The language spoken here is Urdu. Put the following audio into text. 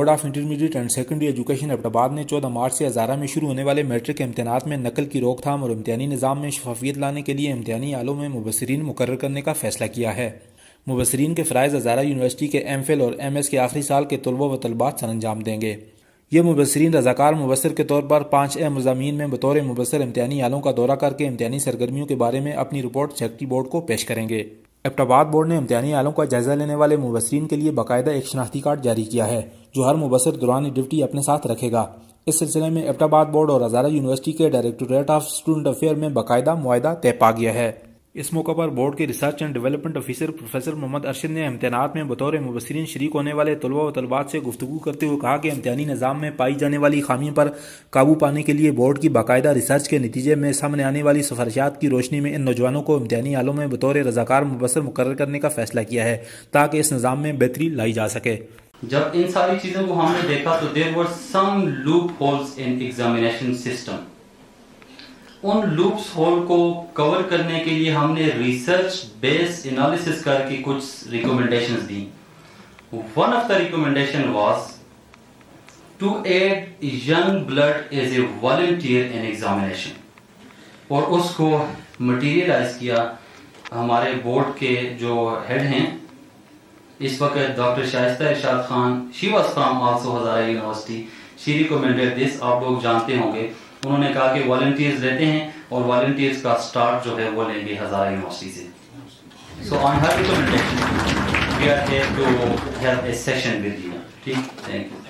Board of intermediate and secondary education Abbottabad نے 14 مارچ سے ہزارہ میں شروع ہونے والے میٹرک امتحانات میں نقل کی روک تھام اور امتحانی نظام میں شفافیت لانے کے لیے امتحانی ہالوں میں مبصرین مقرر کرنے کا فیصلہ کیا ہے۔ مبصرین کے فرائض ہزارہ یونیورسٹی کے ایم فل اور ایم ایس کے آخری سال کے طلبہ و طلبات سر انجام دیں گے۔ یہ مبصرین رضاکار مبصر کے طور پر 5 اہم مضامین میں بطور مبصر امتحانی ہالوں کا دورہ کر کے امتحانی سرگرمیوں کے بارے میں اپنی رپورٹ سیکرٹری بورڈ کو پیش کریں گے۔ ایبٹ آباد بورڈ نے امتحانی ہالوں کا جائزہ لینے والے مبصرین کے لیے باقاعدہ ایک شناختی کارڈ جاری کیا ہے جو ہر مبصر دوران ڈیوٹی اپنے ساتھ رکھے گا۔ اس سلسلے میں ایبٹ آباد بورڈ اور ہزارہ یونیورسٹی کے ڈائریکٹوریٹ آف اسٹوڈنٹ افیئر میں باقاعدہ معاہدہ طے پا گیا ہے۔ اس موقع پر بورڈ کے research and development officer professor Muhammad Arshad نے امتحانات میں بطور مبصرین شریک ہونے والے طلبہ و طلبات سے گفتگو کرتے ہوئے کہا کہ امتحانی نظام میں پائی جانے والی خامیوں پر قابو پانے کے لیے بورڈ کی باقاعدہ ریسرچ کے نتیجے میں سامنے آنے والی سفارشات کی روشنی میں ان نوجوانوں کو امتحانی ہالوں میں بطور رضاکار مبصر مقرر کرنے کا فیصلہ کیا ہے تاکہ اس نظام میں بہتری لائی جا سکے۔ جب ان ساری چیزوں کو ہم نے دیکھا تو there were some loopholes in examination system۔ In loops whole کو کور کرنے کے لیے ہم نے ریسرچ بیس انالیسس کر کے کچھ ریکمنڈیشنز دی۔ One of the recommendation was to add young blood as a volunteer in examination, اور اس کو مٹیریلائز کیا ہمارے بورڈ کے جو ہیڈ ہیں اس وقت doctor Shaista Irshad Khan, she was from also Hazara university, she recommended this, آپ لوگ جانتے ہوں گے۔ انہوں نے کہا کہ والنٹیئرز لیتے ہیں اور والنٹیئرز کا سٹارٹ جو ہے وہ لیں گے ہزارہ یونیورسٹی سے۔ So on her recommendation we are here to have a session with you. ٹھیک، تھینک یو۔